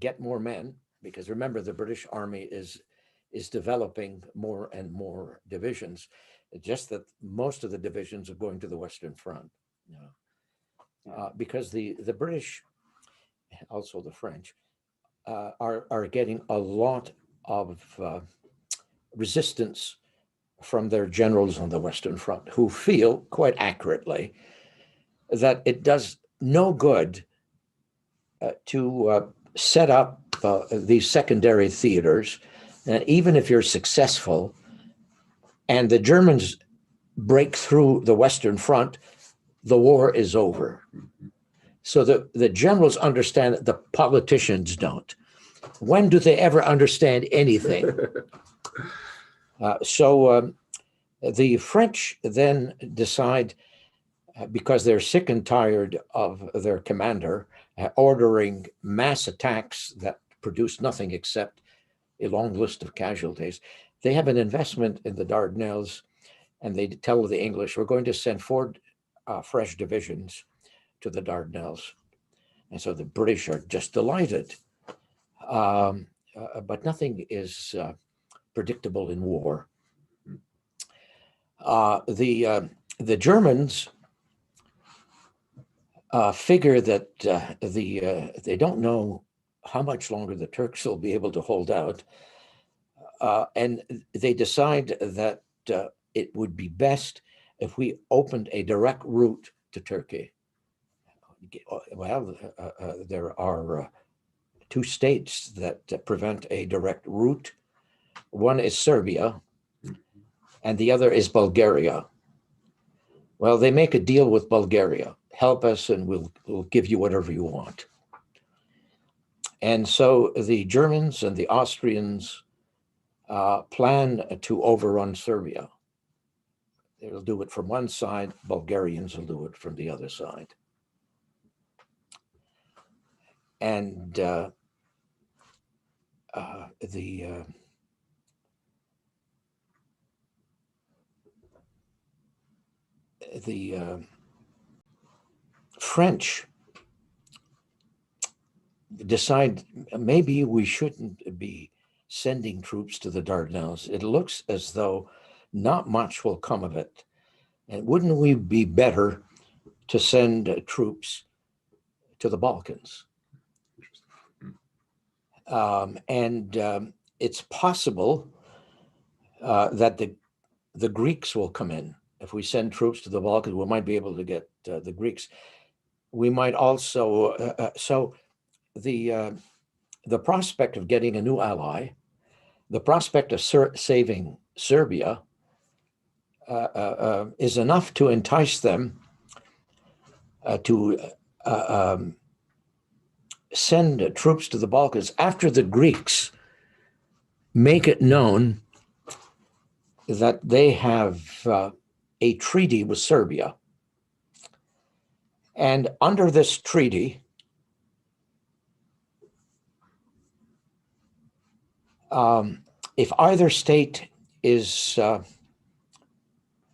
get more men, because remember, the British Army is developing more and more divisions, just that most of the divisions are going to the Western Front. Because the British, also the French, are getting a lot of resistance from their generals on the Western Front, who feel quite accurately that it does no good to set up these secondary theaters, and even if you're successful and the Germans break through the Western Front, the war is over. So the generals understand it, the politicians don't. When do they ever understand anything? So the French then decide, because they're sick and tired of their commander ordering mass attacks that produce nothing except a long list of casualties, they have an investment in the Dardanelles, and they tell the English, we're going to send 4 fresh divisions to the Dardanelles. And so the British are just delighted. But nothing is predictable in war. The Germans figure that they don't know how much longer the Turks will be able to hold out. And they decide that it would be best if we opened a direct route to Turkey. Well, there are 2 states that prevent a direct route. One is Serbia, and the other is Bulgaria. Well, they make a deal with Bulgaria. Help us and we'll give you whatever you want. And so the Germans and the Austrians plan to overrun Serbia. They'll do it from one side, Bulgarians will do it from the other side. And the French decide maybe we shouldn't be sending troops to the Dardanelles. It looks as though not much will come of it. And wouldn't we be better to send troops to the Balkans? And it's possible that the Greeks will come in. If we send troops to the Balkans, we might be able to get the Greeks. We might also, so the prospect of getting a new ally, the prospect of saving Serbia is enough to entice them to send troops to the Balkans after the Greeks make it known that they have a treaty with Serbia. And under this treaty, if either state is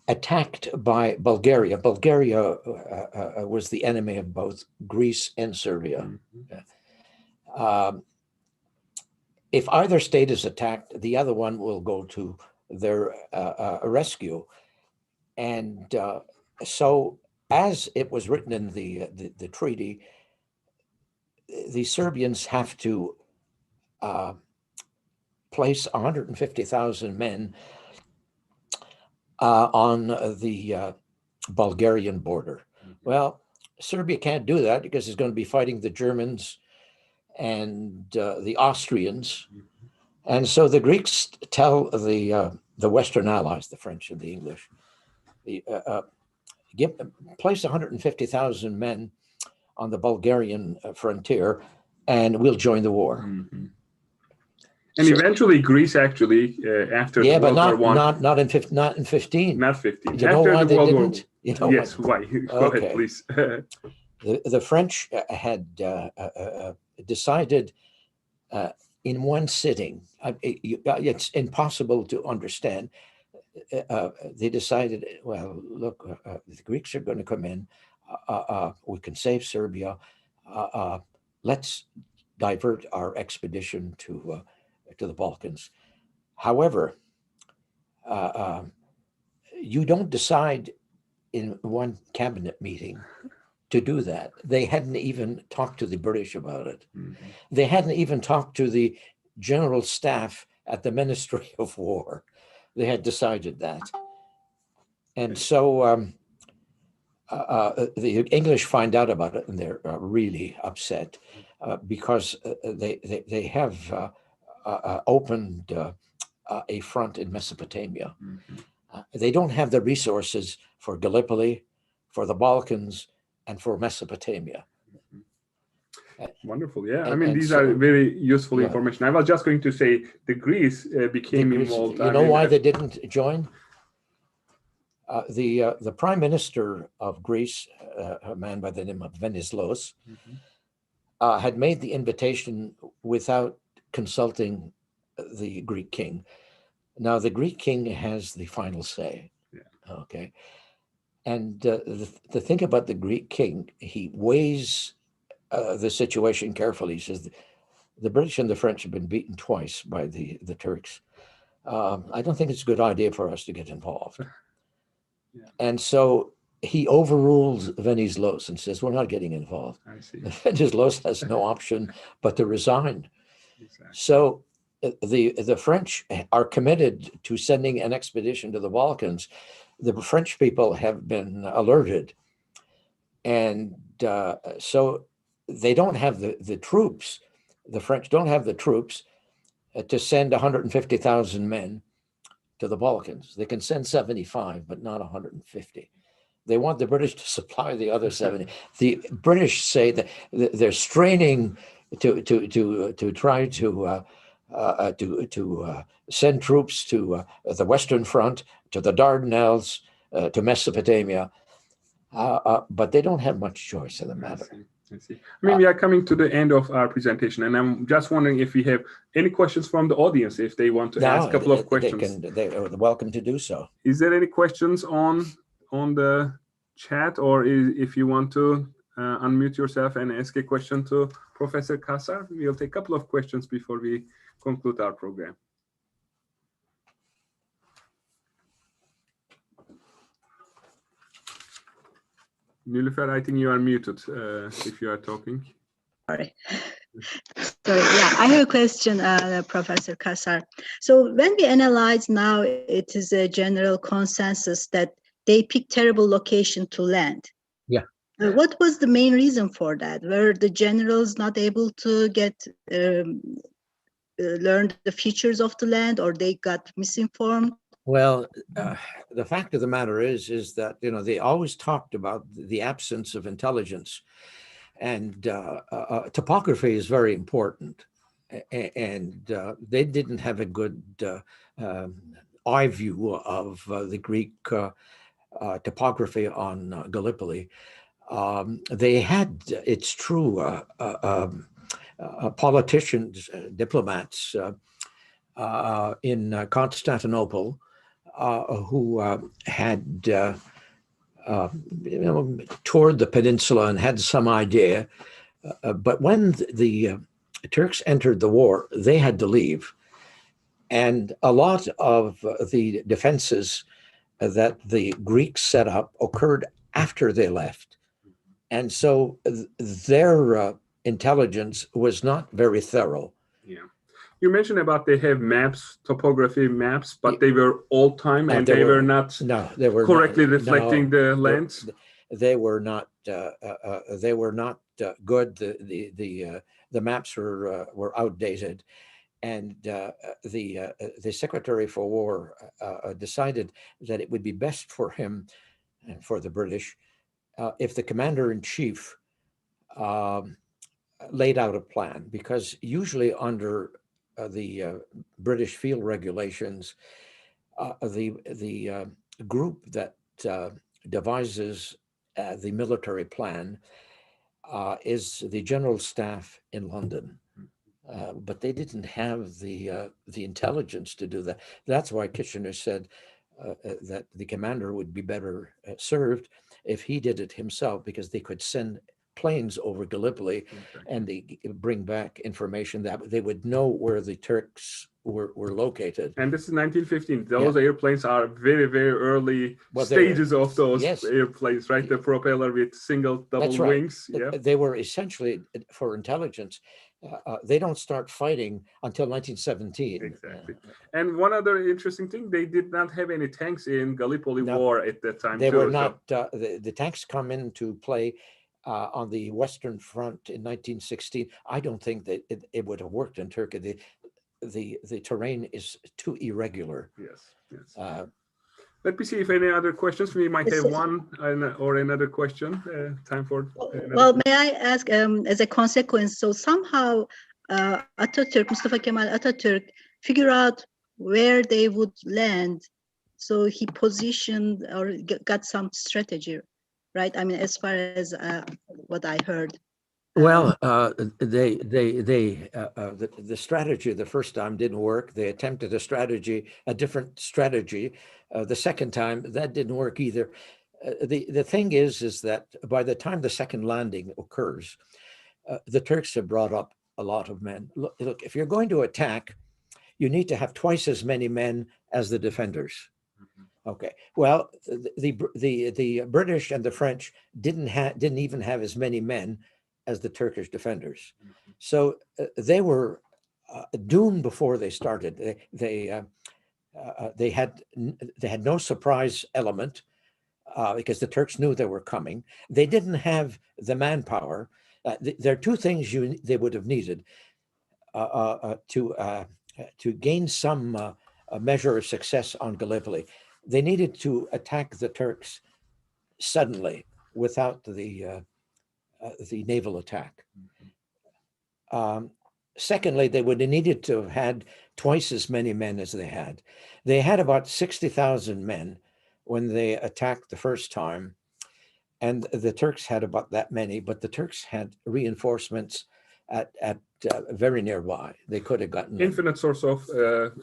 attacked by Bulgaria, Bulgaria was the enemy of both Greece and Serbia. If either state is attacked, the other one will go to their rescue. And so, as it was written in the treaty, the Serbians have to place 150,000 men on the Bulgarian border. Well, Serbia can't do that because it's going to be fighting the Germans and the Austrians. And so the Greeks tell the Western allies, the French and the English, place 150,000 men on the Bulgarian frontier, and we'll join the war. And eventually, Greece actually after yeah, World but War I, not in 15. Not 15. not 15. You know After why the they World War didn't? You know yes, why? Go Okay. ahead, please. The French had decided in one sitting. It's impossible to understand. They decided, well, look, the Greeks are going to come in. We can save Serbia. Let's divert our expedition to the Balkans. However, you don't decide in one cabinet meeting to do that. They hadn't even talked to the British about it. They hadn't even talked to the general staff at the Ministry of War. They had decided that. And so the English find out about it, and they're really upset because they have opened a front in Mesopotamia. They don't have the resources for Gallipoli, for the Balkans, and for Mesopotamia. Wonderful. Yeah. I And- mean, and these so- are very useful Yeah. information. I was just going to say the Greece became The Greeks- involved. You know why they didn't join? The prime minister of Greece, a man by the name of Venizelos, had made the invitation without consulting the Greek king. Now, the Greek king has the final say. Yeah. Okay. And the thing about the Greek king, he weighs the situation carefully. He says, the British and the French have been beaten twice by the Turks. I don't think it's a good idea for us to get involved. Yeah. And so he overrules Venizelos and says, we're not getting involved. I see. Venizelos has no option but to resign. Exactly. So the French are committed to sending an expedition to the Balkans. The French people have been alerted. And so they don't have the troops. The French don't have the troops to send 150,000 men to the Balkans. They can send 75, but not 150. They want the British to supply the other 70. The British say that they're straining to try to send troops to the Western Front, to the Dardanelles, to Mesopotamia, but they don't have much choice in the matter. I see. I mean, we are coming to the end of our presentation, and I'm just wondering if we have any questions from the audience, if they want to ask a couple of questions. They're welcome to do so. Is there any questions on the chat, or if you want to unmute yourself and ask a question to Professor Cassar? We'll take a couple of questions before we conclude our program. Nilüfer, I think you are muted if you are talking. Sorry. Sorry, yeah, I have a question, Professor Cassar. So when we analyze now, it is a general consensus that they picked terrible location to land. Yeah. What was the main reason for that? Were the generals not able to get learn the features of the land, or they got misinformed? Well, the fact of the matter is that, you know, they always talked about the absence of intelligence, and topography is very important. And they didn't have a good eye view of the Greek topography on Gallipoli. They had, it's true, politicians, diplomats in Constantinople who had toured the peninsula and had some idea. But when the Turks entered the war, they had to leave. And a lot of the defenses that the Greeks set up occurred after they left. And so their intelligence was not very thorough. Yeah. You mentioned about they have maps, topography maps, but they were old time and they were not correctly reflecting the lands. They were not good. The maps were outdated, and the Secretary for War decided that it would be best for him and for the British if the Commander-in-Chief laid out a plan, because usually under the British field regulations, the group that devises the military plan is the General Staff in London. But they didn't have the intelligence to do that. That's why Kitchener said that the commander would be better served if he did it himself, because they could send planes over Gallipoli and they bring back information that they would know where the Turks were located. And this is 1915. Those airplanes are very, very early stages of those airplanes, right? The propeller with single, double wings. Yeah. They were essentially for intelligence. They don't start fighting until 1917. Exactly. And one other interesting thing, they did not have any tanks in Gallipoli War at that time. They were not. The tanks come into play on the Western Front in 1916. I don't think that it would have worked in Turkey. The terrain is too irregular. Yes. Let me see if any other questions. We might have one or another question. Time for. Well, may I ask, as a consequence, so somehow Atatürk, Mustafa Kemal Atatürk, figure out where they would land. So he positioned or got some strategy, right? I mean, as far as what I heard. Well, the strategy the first time didn't work. They attempted a different strategy. The second time that didn't work either. The thing is that by the time the second landing occurs, the Turks have brought up a lot of men. Look, if you're going to attack, you need to have twice as many men as the defenders. Okay. Well, the British and the French didn't even have as many men as the Turkish defenders. So they were doomed before they started. They had no surprise element because the Turks knew they were coming. They didn't have the manpower. There are two things they would have needed to gain some measure of success on Gallipoli. They needed to attack the Turks suddenly without the naval attack. Secondly, they would have needed to have had twice as many men as they had. They had about 60,000 men when they attacked the first time, and the Turks had about that many, but the Turks had reinforcements at very nearby. They could have gotten infinite source of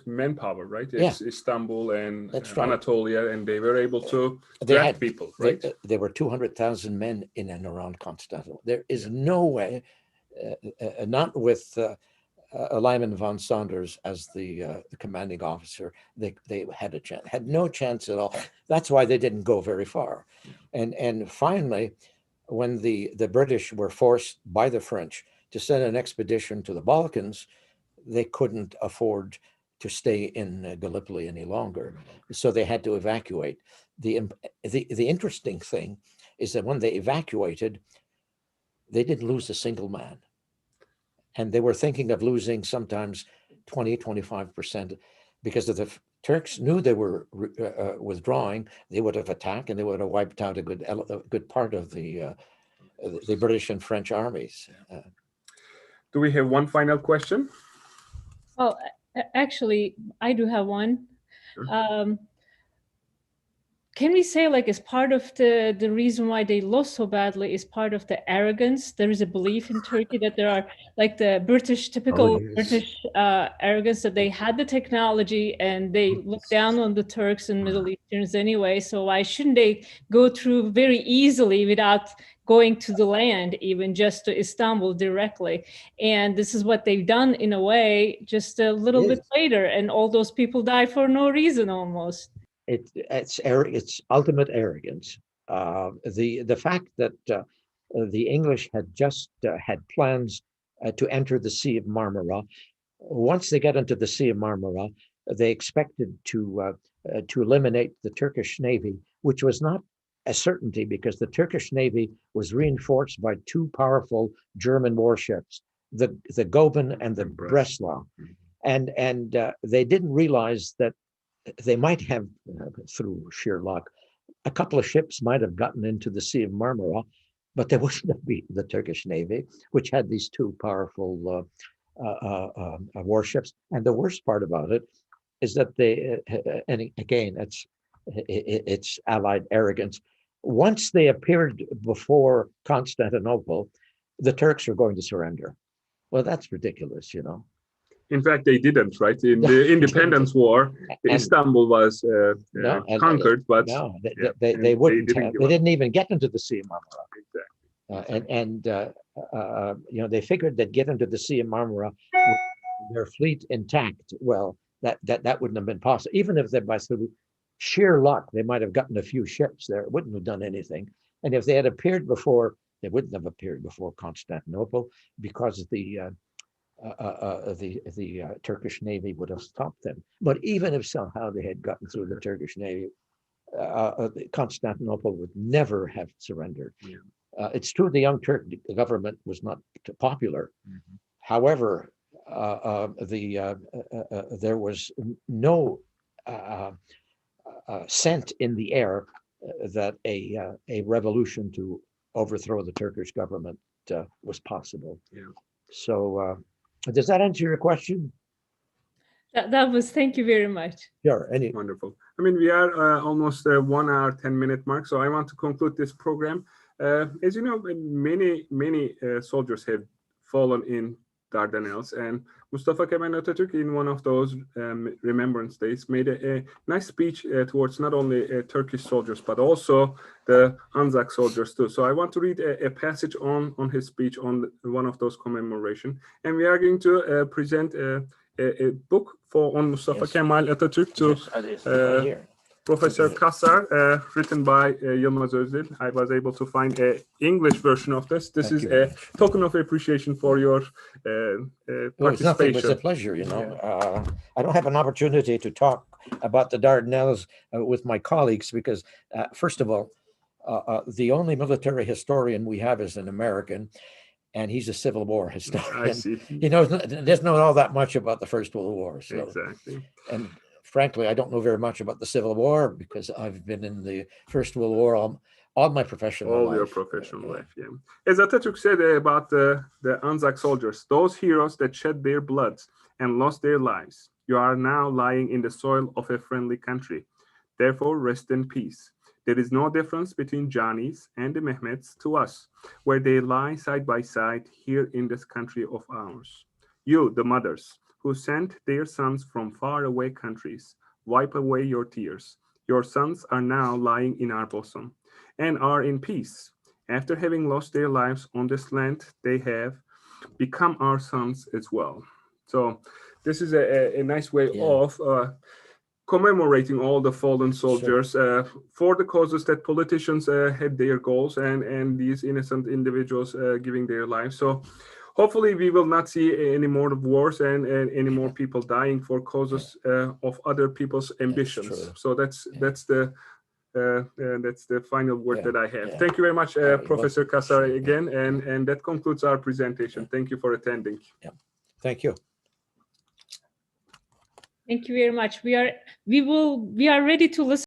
manpower, right? It's Istanbul and Anatolia, and they were able to draft people, right? There were 200,000 men in and around Constantinople. There is no way, not with Lyman von Saunders as the commanding officer, they had a chance, had no chance at all. That's why they didn't go very far. And finally, when the British were forced by the French to send an expedition to the Balkans, they couldn't afford to stay in Gallipoli any longer. So they had to evacuate. The interesting thing is that when they evacuated, they didn't lose a single man. And they were thinking of losing sometimes 20, 25%, because if the Turks knew they were withdrawing, they would have attacked and they would have wiped out a good part of the British and French armies. Do we have one final question? Oh, actually, I do have one. Sure. Can we say, like, as part of the reason why they lost so badly is part of the arrogance? There is a belief in Turkey that there are, like, the typical yes. British arrogance, that they had the technology and they look down on the Turks and Middle Easterns anyway. So why shouldn't they go through very easily without going to the land, even just to Istanbul directly? And this is what they've done in a way, just a little bit later, and all those people die for no reason almost. It's ultimate arrogance. The fact that the English had just had plans to enter the Sea of Marmara. Once they get into the Sea of Marmara, they expected to eliminate the Turkish Navy, which was not a certainty, because the Turkish Navy was reinforced by two powerful German warships, the Goeben and the Breslau, and they didn't realize that they might have, through sheer luck, a couple of ships might have gotten into the Sea of Marmara, but they wouldn't have beaten the Turkish Navy, which had these two powerful warships. And the worst part about it is that they, and again, it's Allied arrogance. Once they appeared before Constantinople, the Turks were going to surrender. Well, that's ridiculous, you know. In fact, they didn't, right? In the Independence War, Istanbul was conquered, but they wouldn't have. They didn't even get into the Sea of Marmara. Exactly. You know, they figured they'd get into the Sea of Marmara with their fleet intact. Well, that wouldn't have been possible. Even if they, by through sheer luck, they might have gotten a few ships there. It wouldn't have done anything. And if they had appeared before, they wouldn't have appeared before Constantinople, because the Turkish Navy would have stopped them. But even if somehow they had gotten through the Turkish Navy, Constantinople would never have surrendered. It's true the Young Turk government was not popular. However, there was no scent in the air that a revolution to overthrow the Turkish government was possible. So does that answer your question? That was, thank you very much. Sure. Wonderful. I mean, we are almost 1 hour, 10-minute mark. So I want to conclude this program. As you know, many soldiers have fallen in Dardanelles, and Mustafa Kemal Atatürk, in one of those remembrance days, made a nice speech towards not only Turkish soldiers, but also the Anzac soldiers too. So I want to read a passage on his speech on one of those commemoration. And we are going to present a book on Mustafa Kemal Atatürk to Professor Cassar, written by Yılmaz Özdil. I was able to find an English version of this. This is a token of appreciation for your participation. It's a pleasure, you know. I don't have an opportunity to talk about the Dardanelles with my colleagues because, first of all, the only military historian we have is an American, and he's a Civil War historian. I see. He doesn't know all that much about the First World War. So, exactly. And frankly, I don't know very much about the Civil War because I've been in the First World War all my professional life. All your professional life, yeah. As Atatürk said about the Anzac soldiers, those heroes that shed their blood and lost their lives, you are now lying in the soil of a friendly country. Therefore, rest in peace. There is no difference between Johnnies and the Mehmets to us, where they lie side by side here in this country of ours. You, the mothers, who sent their sons from faraway countries, wipe away your tears. Your sons are now lying in our bosom and are in peace. After having lost their lives on this land, they have become our sons as well. So this is a nice way of commemorating all the fallen soldiers for the causes that politicians had their goals and these innocent individuals giving their lives. So hopefully we will not see any more wars and any more people dying for causes of other people's ambitions. true. So that's the final word Yeah, that I have. yeah. Thank you very much, you're Professor welcome. Cassar, Yeah, again, and that concludes our presentation. Thank you for attending. Thank you. Thank you very much. We are ready to listen.